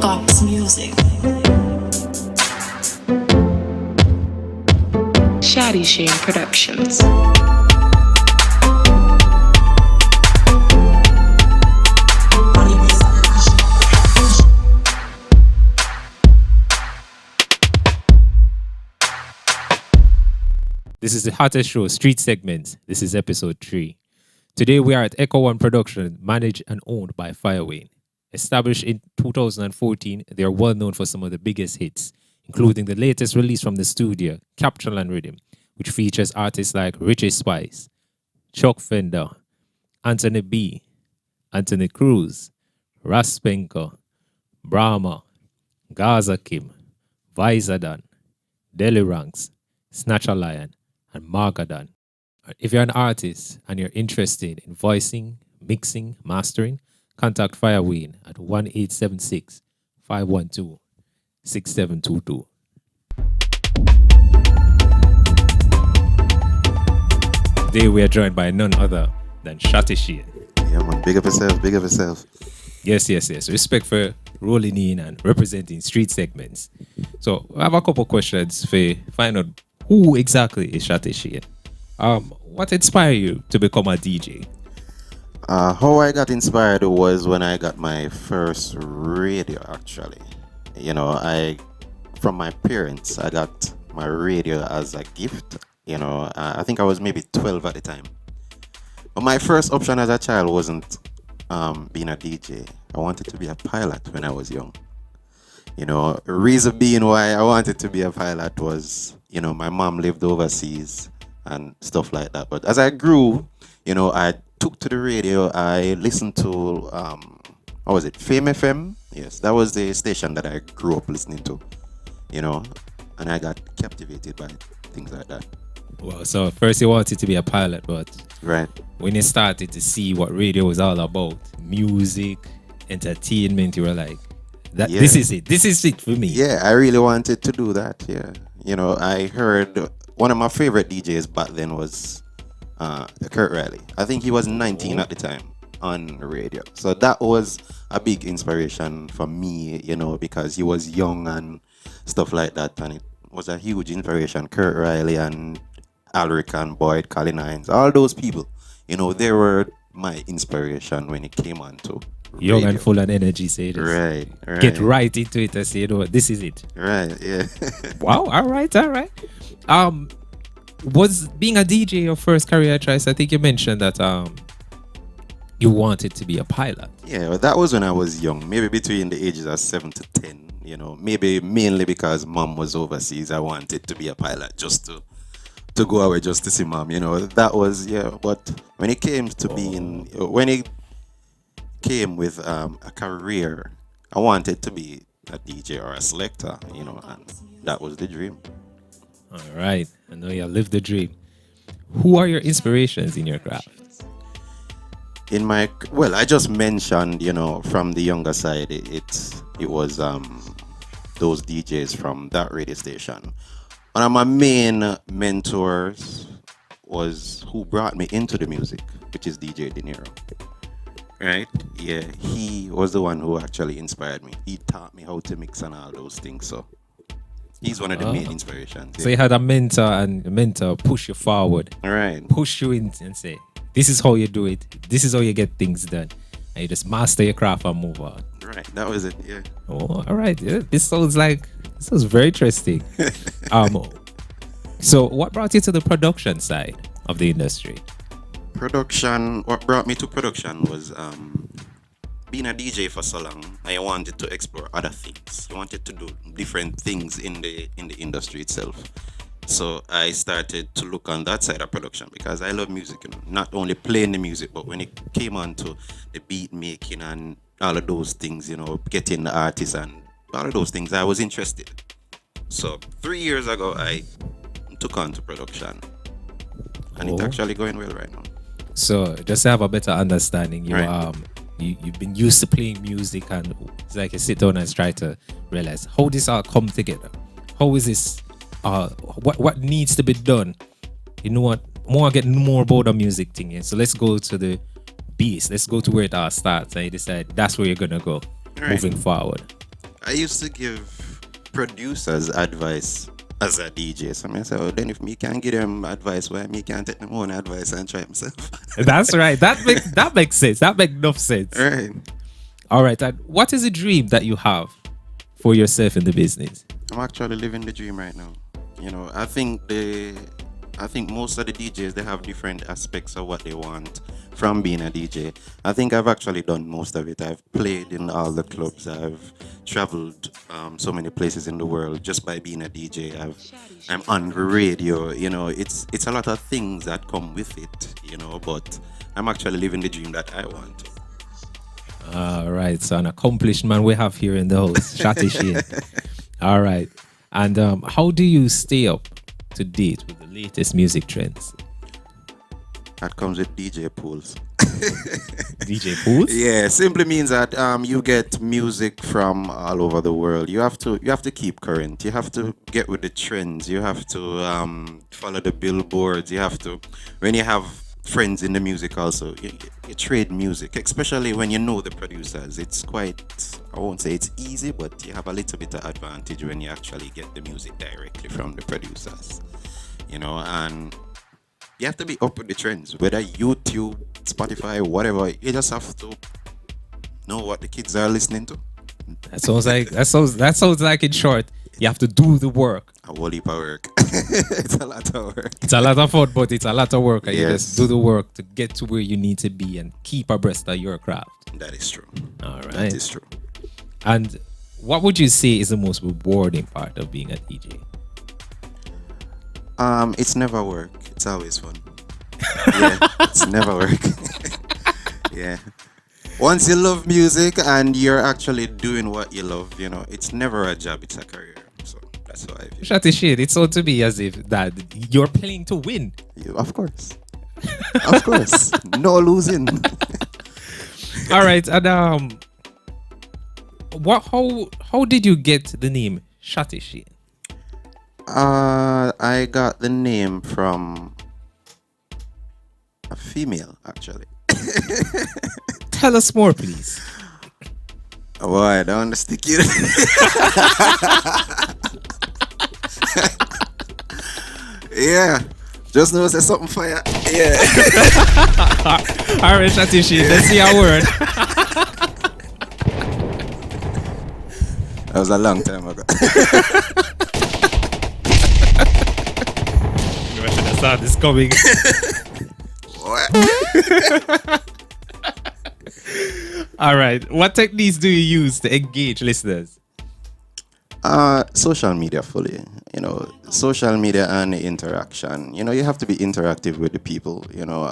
Gops Music. SHOTTY SHANE Productions. This is the hottest show, Street Segmentz. This is episode 3. Today we are at Echo One Production, managed and owned by Firewayne. Established in 2014, they are well known for some of the biggest hits, including the latest release from the studio, Capture and Rhythm, which features artists like Richie Spice, Chuck Fender, Anthony B, Anthony Cruz, Raspenko, Brahma, Gaza Kim, Vizadan, Deli Ranks, Snatcher Lion, and Margadan. If you're an artist and you're interested in voicing, mixing, mastering, contact Firewayne at 1-876-512-6722. Today we are joined by none other than SHOTTY SHANE. Yeah, man. Big up yourself, big up yourself. Yes. Respect for rolling in and representing Street Segmentz. So I have a couple questions for find out who exactly is SHOTTY SHANE. What inspired you to become a DJ? How I got inspired was when I got my first radio, actually. You know, from my parents, I got my radio as a gift. You know, I think I was maybe 12 at the time. But my first option as a child wasn't being a DJ. I wanted to be a pilot when I was young. You know, reason being why I wanted to be a pilot was, you know, my mom lived overseas and stuff like that. But as I grew, you know, I took to the radio. I listened to, how was it, Fame FM? Yes, that was the station that I grew up listening to, you know, and I got captivated by things like that. Well, so first you wanted to be a pilot, but right when you started to see what radio was all about, music, entertainment, you were like, this is it for me. Yeah, I really wanted to do that. Yeah, you know, I heard one of my favorite DJs back then was Kurt Riley. I think he was 19 at the time on the radio, so that was a big inspiration for me, you know, because he was young and stuff like that, and it was a huge inspiration. Kurt Riley and Alric and Boyd Collins, all those people, you know, they were my inspiration when it came on to radio. Young and full of energy, say this. Right. Get right into it and say, you know what, this is it. Right, yeah. Wow, all right. Was being a DJ your first career choice? I think you mentioned that you wanted to be a pilot. Yeah, well, that was when I was young, maybe between the ages of 7 to 10, you know, maybe mainly because mom was overseas. I wanted to be a pilot just to go away just to see mom, you know. That was, yeah, but when it came to when it came with a career, I wanted to be a DJ or a selector, you know, and that was the dream. All right, I know you lived the dream. Who are your inspirations in your craft? I just mentioned, you know, from the younger side, it was those DJs from that radio station. One of my main mentors was who brought me into the music, which is DJ De Niro. Right? Yeah, he was the one who actually inspired me. He taught me how to mix and all those things. So he's one of the main inspirations. So you had a mentor, and a mentor push you forward. Right. Push you in and say, this is how you do it. This is how you get things done. And you just master your craft and move on. Right. That was it. Yeah. Oh, all right. Yeah, this sounds very interesting. So what brought you to the production side of the industry? What brought me to production was being a DJ for so long. I wanted to explore other things. I wanted to do different things in the industry itself. So I started to look on that side of production because I love music, you know, not only playing the music, but when it came on to the beat making and all of those things, you know, getting the artists and all of those things, I was interested. So 3 years ago, I took on to production, and it's actually going well right now. So just to have a better understanding, Right. You've been used to playing music, and it's like you sit down and try to realize how this all come together. How is this? What needs to be done? You know what? More get more about the music thing. So let's go to the base. Let's go to where it all starts, and you decide that's where you're gonna go moving forward. I used to give producers advice as a DJ. So I say, oh, then if me can't give them advice, why me can't take my own advice and try myself? That's right. That makes sense. That makes enough sense. Right. All right. And what is a dream that you have for yourself in the business? I'm actually living the dream right now. You know, I think most of the DJs, they have different aspects of what they want from being a DJ. I think I've actually done most of it. I've played in all the clubs. I've traveled so many places in the world just by being a DJ. I'm on the radio. You know, it's a lot of things that come with it. You know, but I'm actually living the dream that I want. All right. So an accomplished man we have here in the house, SHOTTY Shane. All right. And how do you stay up to date with the latest music trends? That comes with DJ pools. DJ pools? Yeah, simply means that you get music from all over the world. You have to keep current. You have to get with the trends. You have to follow the billboards. You have to, when you have friends in the music also, you trade music, especially when you know the producers. It's quite, I won't say it's easy, but you have a little bit of advantage when you actually get the music directly from the producers. You know, and you have to be up with the trends, whether YouTube, Spotify, whatever. You just have to know what the kids are listening to. That sounds like, in short, you have to do the work. A whole heap of work. It's a lot of work. It's a lot of fun, but it's a lot of work. And you Yes. just do the work to get to where you need to be and keep abreast of your craft. That is true. All right. That is true. And what would you say is the most rewarding part of being a DJ? It's never work. It's always fun. Yeah, it's never work. Yeah. Once you love music and you're actually doing what you love, you know, it's never a job, it's a career. So that's how I feel. SHOTTY Shane, it sounds to me as if that you're playing to win. Of course. Of course. No losing. All right, and how did you get the name SHOTTY Shane? I got the name from a female, actually. Tell us more, please. Oh, boy, I don't want to stick you. Yeah. Just know there's something fire. Yeah. All right, SHOTTY Shane, let's see our word. That was a long time ago. You should have saw this coming. What? All right, what techniques do you use to engage listeners? Social media fully. You know, social media and interaction. You know, you have to be interactive with the people. You know,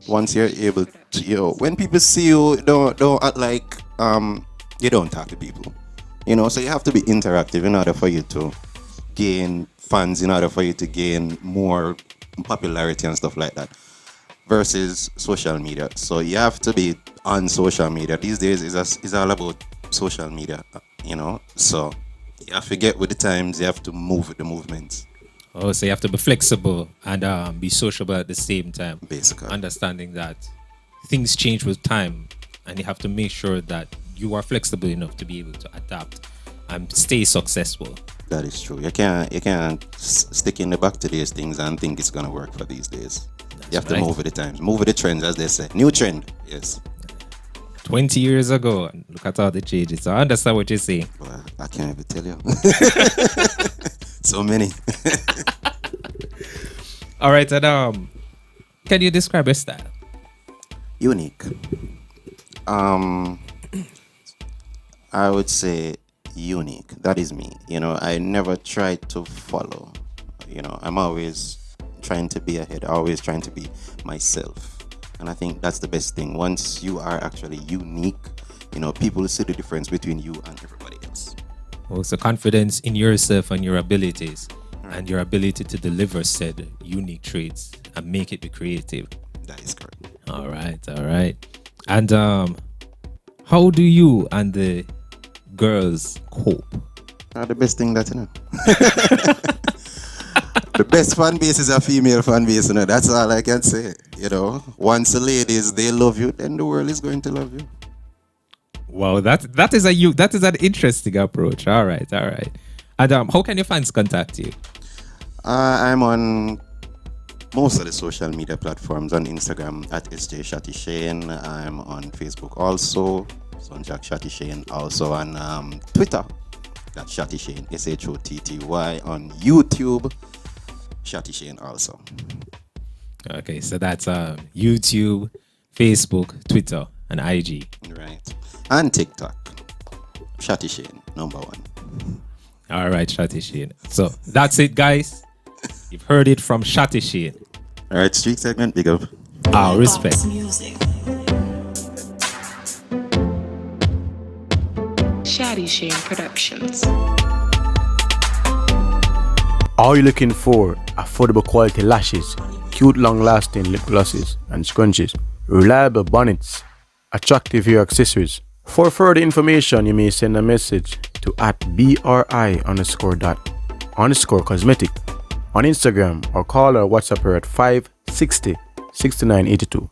once you're able to, you know, when people see you, don't act like you don't talk to people. You know, so you have to be interactive in order for you to gain fans, in order for you to gain more popularity and stuff like that. Versus social media. So you have to be on social media. These days is all about social media, you know. So you have to get with the times, you have to move with the movements. Oh, so you have to be flexible and be sociable at the same time. Basically. Understanding that things change with time and you have to make sure that you are flexible enough to be able to adapt and stay successful. That is true. You can't stick in the back to these things and think it's gonna work for these days. You have to move with the times, move with the trends, as they say. New trend, yes. 20 years ago, look at all the changes. So I understand what you're saying. Well, I can't even tell you. So many. All right, and can you describe your style? Unique. I would say unique. That is me. You know, I never try to follow. You know, I'm always trying to be ahead, always trying to be myself. And I think that's the best thing. Once you are actually unique, you know, people see the difference between you and everybody else. Also, confidence in yourself and your abilities and your ability to deliver said unique traits and make it be creative. That is correct. All right. And how do you and the girls cope? The best thing that you know. The best fan base is a female fan base, you know. That's all I can say. You know, once the ladies they love you, then the world is going to love you. Wow, that is an interesting approach. All right. And how can your fans contact you? I'm on most of the social media platforms. On Instagram at SHOTTY SHANE. I'm on Facebook also, Sonjak SHOTTY SHANE. Also on Twitter, that's SHOTTY SHANE, SHOTTY. On YouTube, SHOTTY SHANE also. Okay, so that's YouTube, Facebook, Twitter, and IG. Right. And TikTok, SHOTTY SHANE, number 1. All right, SHOTTY SHANE. So that's it, guys. You've heard it from SHOTTY SHANE. All right, Street Segmentz, big up. Respect. Music. SHOTTY SHANE Productions. Are you looking for affordable quality lashes, cute long-lasting lip glosses and scrunchies, reliable bonnets, attractive hair accessories? For further information, you may send a message to @BRI_cosmetic on Instagram or call or WhatsApp her at 560 6982.